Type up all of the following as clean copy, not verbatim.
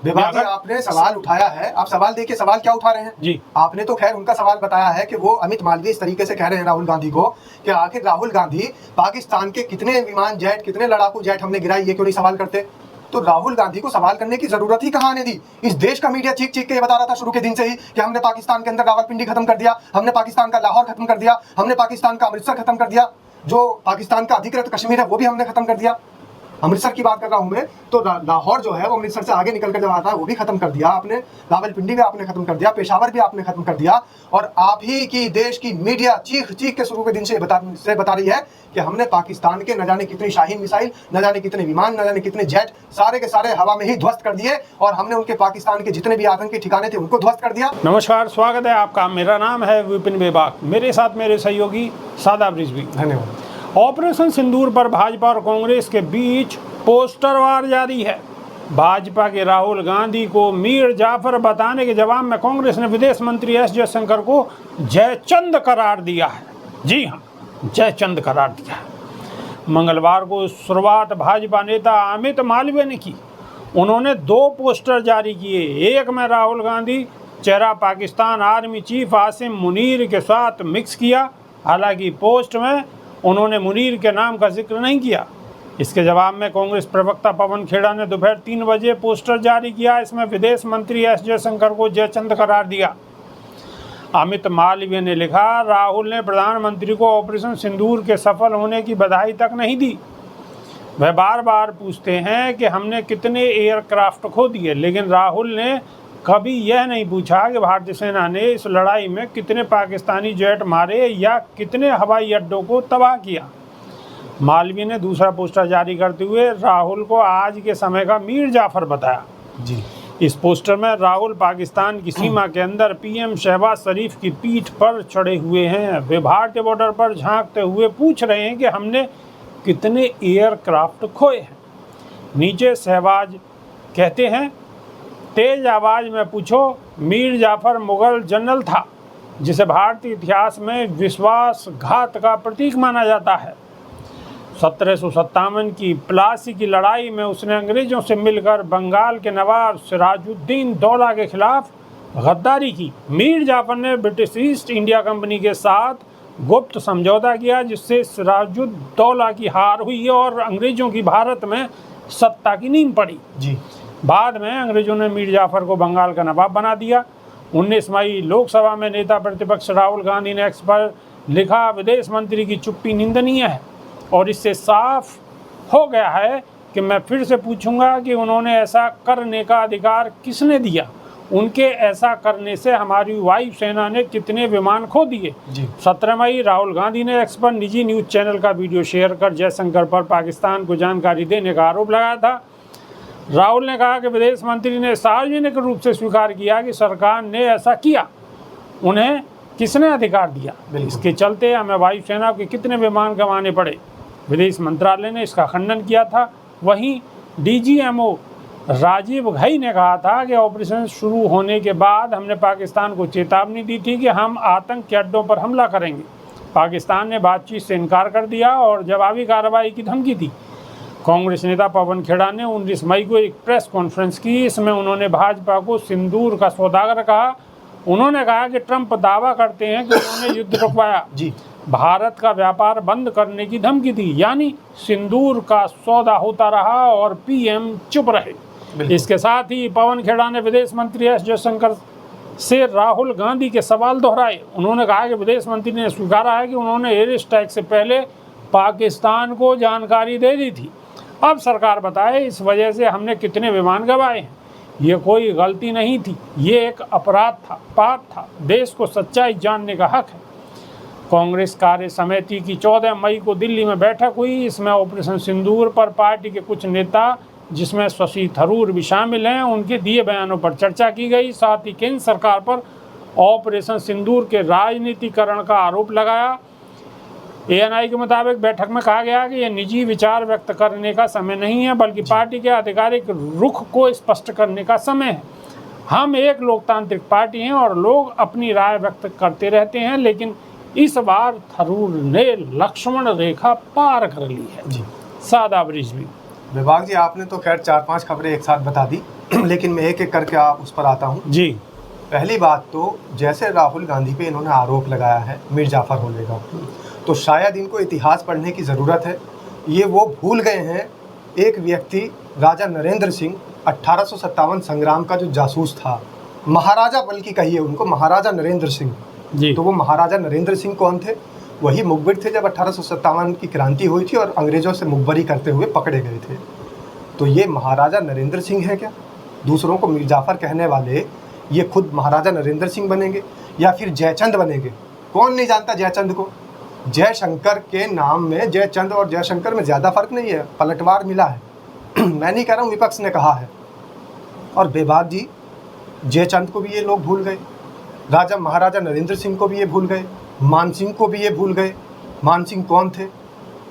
विभाग जी, आपने सवाल उठाया है, आप सवाल देखिए सवाल क्या उठा रहे हैं जी। आपने तो खैर उनका सवाल बताया है कि वो अमित मालवीय इस तरीके से कह रहे हैं राहुल गांधी को कि आखिर राहुल गांधी पाकिस्तान के कितने विमान जेट, कितने लड़ाकू जेट हमने गिराई, ये क्यों नहीं सवाल करते। तो राहुल गांधी को सवाल करने की जरूरत ही कहाँ आने दी। इस देश का मीडिया चीख चीख के ये बता रहा था शुरू के दिन से ही कि हमने पाकिस्तान के अंदर रावलपिंडी खत्म कर दिया, हमने पाकिस्तान का लाहौर खत्म कर दिया, हमने पाकिस्तान का अमृतसर खत्म कर दिया, जो पाकिस्तान का अधिकृत कश्मीर है वो भी हमने खत्म कर दिया। अमृतसर की बात कर रहा हूं मैं, तो लाहौर जो है वो अमृतसर से आगे निकल कर जब आता है वो भी खत्म कर दिया आपने, रावलपिंडी भी आपने खत्म कर दिया, पेशावर भी आपने खत्म कर दिया। और आप ही की देश की मीडिया चीख चीख के शुरू के दिन से बता रही है कि हमने पाकिस्तान के न जाने कितनी शाहीन मिसाइल, न जाने कितने विमान, न जाने कितने जेट, सारे के सारे हवा में ही ध्वस्त कर दिए और हमने उनके पाकिस्तान के जितने भी आतंकी ठिकाने थे उनको ध्वस्त कर दिया। नमस्कार, स्वागत है आपका। मेरा नाम है विपिन बेबाक, मेरे साथ मेरे सहयोगी सादाब रिजवी। धन्यवाद। ऑपरेशन सिंदूर पर भाजपा और कांग्रेस के बीच पोस्टर वार जारी है। भाजपा के राहुल गांधी को मीर जाफर बताने के जवाब में कांग्रेस ने विदेश मंत्री एस जयशंकर को जयचंद करार दिया है। जी हाँ, जयचंद करार दिया है। मंगलवार को शुरुआत भाजपा नेता अमित मालवीय ने की। उन्होंने 2 पोस्टर जारी किए। एक में राहुल गांधी चेहरा पाकिस्तान आर्मी चीफ आसिम मुनीर के साथ मिक्स किया। हालांकि पोस्ट में उन्होंने मुनीर के नाम का जिक्र नहीं किया। इसके जवाब में कांग्रेस प्रवक्ता पवन खेड़ा ने दोपहर 3 बजे पोस्टर जारी किया। इसमें विदेश मंत्री एस जयशंकर को जयचंद करार दिया। अमित मालवीय ने लिखा, राहुल ने प्रधानमंत्री को ऑपरेशन सिंदूर के सफल होने की बधाई तक नहीं दी। वह बार बार पूछते हैं कि हमने कितने एयरक्राफ्ट खो दिए, लेकिन राहुल ने कभी यह नहीं पूछा कि भारतीय सेना ने इस लड़ाई में कितने पाकिस्तानी जेट मारे या कितने हवाई अड्डों को तबाह किया। मालवीय ने दूसरा पोस्टर जारी करते हुए राहुल को आज के समय का मीर जाफर बताया। जी। इस पोस्टर में राहुल पाकिस्तान की सीमा के अंदर पीएम शहबाज शरीफ की पीठ पर चढ़े हुए हैं। वे भारतीय बॉर्डर पर झांकते हुए पूछ रहे हैं कि हमने कितने एयरक्राफ्ट खोए हैं। नीचे शहबाज कहते हैं, तेज आवाज में पूछो, मीर जाफर मुगल जनरल था जिसे भारतीय इतिहास में विश्वासघात का प्रतीक माना जाता है। 1757 की प्लासी की लड़ाई में उसने अंग्रेजों से मिलकर बंगाल के नवाब सिराजुद्दीन दौला के खिलाफ गद्दारी की। मीर जाफर ने ब्रिटिश ईस्ट इंडिया कंपनी के साथ गुप्त समझौता किया, जिससे सिराजुद्दौला की हार हुई और अंग्रेजों की भारत में सत्ता की नींव पड़ी। जी। बाद में अंग्रेजों ने मीर जाफर को बंगाल का नवाब बना दिया। 19 मई लोकसभा में नेता प्रतिपक्ष राहुल गांधी ने एक्स पर लिखा, विदेश मंत्री की चुप्पी निंदनीय है और इससे साफ हो गया है कि मैं फिर से पूछूंगा कि उन्होंने ऐसा करने का अधिकार किसने दिया। उनके ऐसा करने से हमारी वायुसेना ने कितने विमान खो दिए। 17 मई राहुल गांधी ने एक्स पर निजी न्यूज चैनल का वीडियो शेयर कर जयशंकर पर पाकिस्तान को जानकारी देने का आरोप लगाया था। राहुल ने कहा कि विदेश मंत्री ने सार्वजनिक रूप से स्वीकार किया कि सरकार ने ऐसा किया। उन्हें किसने अधिकार दिया, इसके चलते हमें वायुसेना के कितने विमान गंवाने पड़े। विदेश मंत्रालय ने इसका खंडन किया था। वहीं डीजीएमओ राजीव घई ने कहा था कि ऑपरेशन शुरू होने के बाद हमने पाकिस्तान को चेतावनी दी थी कि हम आतंक के अड्डों पर हमला करेंगे। पाकिस्तान ने बातचीत से इनकार कर दिया और जवाबी कार्रवाई की धमकी दी। कांग्रेस नेता पवन खेड़ा ने 19 मई को एक प्रेस कॉन्फ्रेंस की। इसमें उन्होंने भाजपा को सिंदूर का सौदागर कहा। उन्होंने कहा कि ट्रंप दावा करते हैं कि उन्होंने युद्ध रुकवाया, भारत का व्यापार बंद करने की धमकी दी, यानी सिंदूर का सौदा होता रहा और पीएम चुप रहे। इसके साथ ही पवन खेड़ा ने विदेश मंत्री एस जयशंकर से राहुल गांधी के सवाल दोहराए। उन्होंने कहा कि विदेश मंत्री ने स्वीकारा है कि उन्होंने एयर स्ट्राइक से पहले पाकिस्तान को जानकारी दे दी थी। अब सरकार बताए इस वजह से हमने कितने विमान गंवाए हैं। ये कोई गलती नहीं थी, ये एक अपराध था, पाप था। देश को सच्चाई जानने का हक है। कांग्रेस कार्य समिति की 14 मई को दिल्ली में बैठक हुई। इसमें ऑपरेशन सिंदूर पर पार्टी के कुछ नेता, जिसमें शशि थरूर भी शामिल हैं, उनके दिए बयानों पर चर्चा की गई। साथ ही केंद्र सरकार पर ऑपरेशन सिंदूर के राजनीतिकरण का आरोप लगाया। एएनआई के मुताबिक बैठक में कहा गया कि यह निजी विचार व्यक्त करने का समय नहीं है, बल्कि पार्टी के आधिकारिक रुख को स्पष्ट करने का समय है। हम एक लोकतांत्रिक पार्टी हैं और लोग अपनी राय व्यक्त करते रहते हैं, लेकिन इस बार थरूर ने लक्ष्मण रेखा पार कर ली है। सादाब रिजवी। विभाग जी, आपने तो खैर 4-5 खबरें एक साथ बता दी लेकिन मैं एक एक करके उस पर आता हूँ जी। पहली बात तो जैसे राहुल गांधी पे इन्होंने आरोप लगाया है मीर जाफर होने का, तो शायद इनको इतिहास पढ़ने की ज़रूरत है। ये वो भूल गए हैं एक व्यक्ति राजा नरेंद्र सिंह 1857 संग्राम का जो जासूस था, महाराजा बल्कि कहिए उनको, महाराजा नरेंद्र सिंह जी। तो वो महाराजा नरेंद्र सिंह कौन थे? वही मुखबिर थे जब 1857 की क्रांति हुई थी और अंग्रेजों से मुखबरी करते हुए पकड़े गए थे। तो ये महाराजा नरेंद्र सिंह है क्या? दूसरों को मीर जाफर कहने वाले ये खुद महाराजा नरेंद्र सिंह बनेंगे या फिर जयचंद बनेंगे? कौन नहीं जानता जयचंद को? जयशंकर के नाम में जयचंद और जयशंकर में ज़्यादा फर्क नहीं है, पलटवार मिला है मैं नहीं कह रहा हूँ, विपक्ष ने कहा है। और बेबाक जी, जयचंद को भी ये लोग भूल गए, राजा महाराजा नरेंद्र सिंह को भी ये भूल गए, मान सिंह को भी ये भूल गए। मान सिंह कौन थे?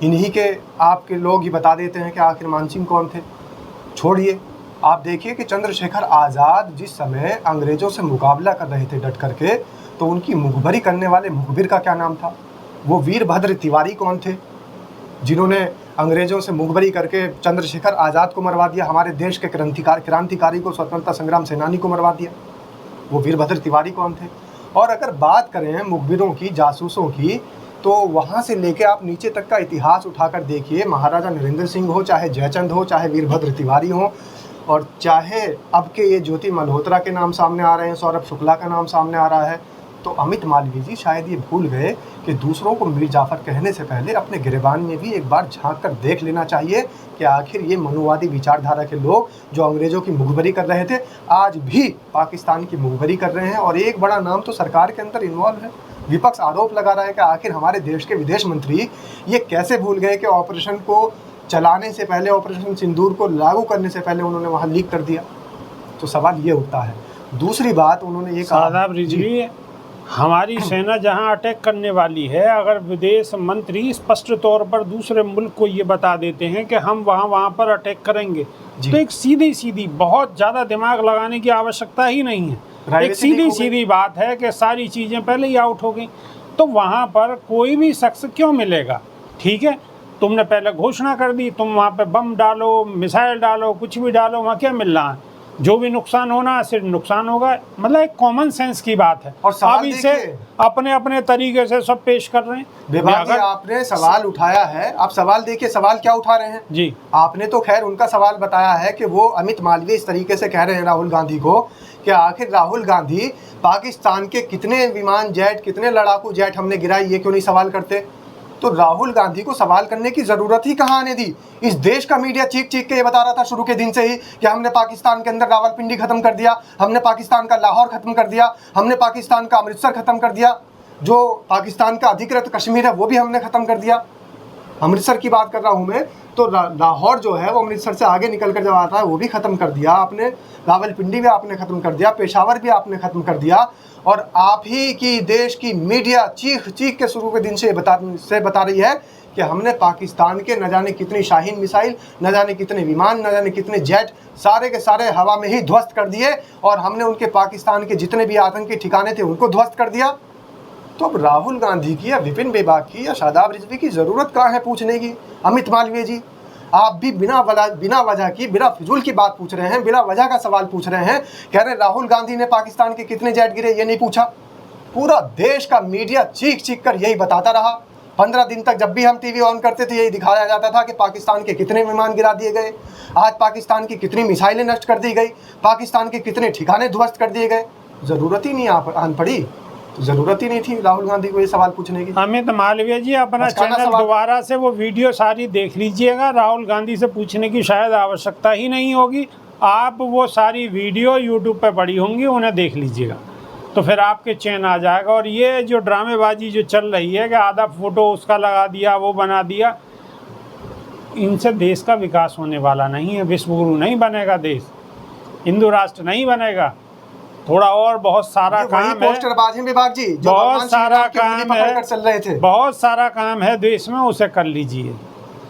इन्हीं के आपके लोग ही बता देते हैं कि आखिर मान सिंह कौन थे। छोड़िए, आप देखिए कि चंद्रशेखर आज़ाद जिस समय अंग्रेज़ों से मुकाबला कर रहे थे डट करके, तो उनकी मुखबरी करने वाले मुखबिर का क्या नाम था? वो वीरभद्र तिवारी कौन थे जिन्होंने अंग्रेज़ों से मुखबरी करके चंद्रशेखर आज़ाद को मरवा दिया, हमारे देश के क्रांतिकारी को, स्वतंत्रता संग्राम सेनानी को मरवा दिया? वो वीरभद्र तिवारी कौन थे? और अगर बात करें मुखबिरों की, जासूसों की, तो वहाँ से लेके आप नीचे तक का इतिहास उठाकर देखिए, महाराजा नरेंद्र सिंह हो, चाहे जयचंद हो, चाहे वीरभद्र तिवारी हो, और चाहे अब के ये ज्योति मल्होत्रा के नाम सामने आ रहे हैं, सौरभ शुक्ला का नाम सामने आ रहा है, तो अमित मालवीय जी शायद ये भूल गए कि दूसरों को मीर जाफर कहने से पहले अपने गिरेबान में भी एक बार झांक कर देख लेना चाहिए कि आखिर ये मनुवादी विचारधारा के लोग जो अंग्रेज़ों की मुखबरी कर रहे थे, आज भी पाकिस्तान की मुखबरी कर रहे हैं। और एक बड़ा नाम तो सरकार के अंदर इन्वॉल्व है। विपक्ष आरोप लगा रहा है कि आखिर हमारे देश के विदेश मंत्री ये कैसे भूल गए कि ऑपरेशन को चलाने से पहले, ऑपरेशन सिंदूर को लागू करने से पहले उन्होंने वहाँ लीक कर दिया। तो सवाल ये उठता है। दूसरी बात उन्होंने ये कहा, शादाब रिजवी, हमारी सेना जहां अटैक करने वाली है, अगर विदेश मंत्री स्पष्ट तौर पर दूसरे मुल्क को ये बता देते हैं कि हम वहां पर अटैक करेंगे, तो एक सीधी सीधी, बहुत ज़्यादा दिमाग लगाने की आवश्यकता ही नहीं है, एक सीधी सीधी बात है कि सारी चीज़ें पहले ही आउट हो गई। तो वहाँ पर कोई भी शख्स क्यों मिलेगा? ठीक है, तुमने पहले घोषणा कर दी, तुम वहाँ पे बम डालो, मिसाइल डालो, कुछ भी डालो, वहाँ क्या मिल रहा है? जो भी नुकसान होना है सिर्फ नुकसान होगा। मतलब एक कॉमन सेंस की बात है। और अब इसे अपने अपने तरीके से सब पेश कर रहे हैं। विभाग जी, आपने सवाल उठाया है, आप सवाल देखिए, सवाल क्या उठा रहे हैं जी। आपने तो खैर उनका सवाल बताया है कि वो अमित मालवीय इस तरीके से कह रहे हैं राहुल गांधी को कि आखिर राहुल गांधी पाकिस्तान के कितने विमान जेट, कितने लड़ाकू जेट हमने गिराई, ये क्यों नहीं सवाल करते? तो राहुल गांधी को सवाल करने की जरूरत ही कहाँ आने दी? इस देश का मीडिया चीख चीख के ये बता रहा था शुरू के दिन से ही कि हमने पाकिस्तान के अंदर रावलपिंडी खत्म कर दिया, हमने पाकिस्तान का लाहौर खत्म कर दिया, हमने पाकिस्तान का अमृतसर खत्म कर दिया, जो पाकिस्तान का अधिकृत कश्मीर है वो भी हमने खत्म कर दिया। अमृतसर की बात कर रहा हूँ मैं, तो लाहौर जो है वो अमृतसर से आगे निकल कर जब आता है वो भी ख़त्म कर दिया आपने, रावलपिंडी भी आपने ख़त्म कर दिया, पेशावर भी आपने ख़त्म कर दिया। और आप ही की देश की मीडिया चीख चीख के शुरू के दिन से बता रही है कि हमने पाकिस्तान के न जाने कितनी शाहीन मिसाइल, न जाने कितने विमान, न जाने कितने जेट, सारे के सारे हवा में ही ध्वस्त कर दिए और हमने उनके पाकिस्तान के जितने भी आतंकी ठिकाने थे उनको ध्वस्त कर दिया। तो अब राहुल गांधी की या विपिन बेबाक की या शादाब रिजवी की ज़रूरत कहाँ है पूछने की? अमित मालवीय जी, आप भी बिना वजह की, बिना फिजूल की बात पूछ रहे हैं, बिना वजह का सवाल पूछ रहे हैं। कह रहे राहुल गांधी ने पाकिस्तान के कितने जेट गिरे ये नहीं पूछा। पूरा देश का मीडिया चीख चीख कर यही बताता रहा। 15 दिन तक जब भी हम टीवी ऑन करते थे यही दिखाया जाता था कि पाकिस्तान के कितने विमान गिरा दिए गए, आज पाकिस्तान की कितनी मिसाइलें नष्ट कर दी गई, पाकिस्तान के कितने ठिकाने ध्वस्त कर दिए गए। ज़रूरत ही नहीं आन पड़ी, तो ज़रूरत ही नहीं थी राहुल गांधी को ये सवाल पूछने की। अमित मालवीय जी, अपना चैनल दोबारा से वो वीडियो सारी देख लीजिएगा। राहुल गांधी से पूछने की शायद आवश्यकता ही नहीं होगी। आप वो सारी वीडियो यूट्यूब पे पड़ी होंगी, उन्हें देख लीजिएगा तो फिर आपके चैन आ जाएगा। और ये जो ड्रामेबाजी जो चल रही है कि आधा फोटो उसका लगा दिया, वो बना दिया, इनसे देश का विकास होने वाला नहीं है। विश्वगुरु नहीं बनेगा देश, हिंदू राष्ट्र नहीं बनेगा। थोड़ा और बहुत सारा काम है, पोस्टरबाज हैं विभाग जी, जो बहुत सारा काम है, चल रहे थे, बहुत सारा काम है देश में, उसे कर लीजिए।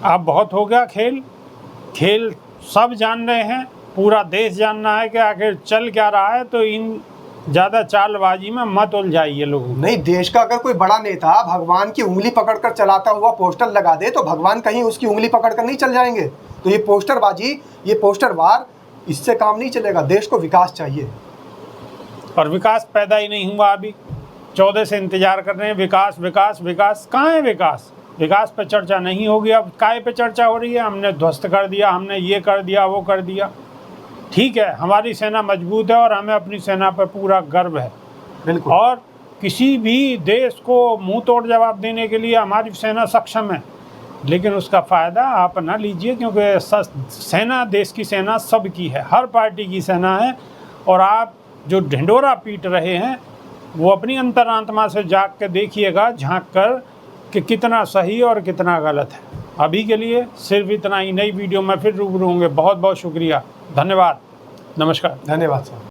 अब बहुत हो गया खेल सब जान रहे हैं, पूरा देश जानना है कि आखिर चल क्या रहा है। तो इन ज़्यादा चालबाजी में मत उलझाइए लोगों को। नहीं, देश का अगर कोई बड़ा नेता भगवान की उंगली पकड़कर चलाता हुआ पोस्टर लगा दे तो भगवान कहीं उसकी उंगली पकड़कर नहीं चल जाएंगे। तो ये पोस्टरबाजी, ये पोस्टर वार, इससे काम नहीं चलेगा। देश को विकास चाहिए। और विकास पैदा ही नहीं हुआ। अभी 14 से इंतजार कर रहे हैं विकास विकास विकास। कहाँ है विकास? विकास पे चर्चा नहीं होगी। अब काय पे चर्चा हो रही है? हमने ध्वस्त कर दिया, हमने ये कर दिया, वो कर दिया। ठीक है, हमारी सेना मजबूत है और हमें अपनी सेना पर पूरा गर्व है। बिल्कुल। और किसी भी देश को मुंह तोड़ जवाब देने के लिए हमारी सेना सक्षम है, लेकिन उसका फ़ायदा आप ना लीजिए, क्योंकि सेना, देश की सेना सबकी है, हर पार्टी की सेना है। और आप जो ढिंढोरा पीट रहे हैं वो अपनी अंतरात्मा से जाग के देखिएगा, झांक कर, कि कितना सही और कितना गलत है। अभी के लिए सिर्फ इतना ही। नई वीडियो में फिर रूबरू होंगे। बहुत बहुत शुक्रिया, धन्यवाद, नमस्कार। धन्यवाद सर।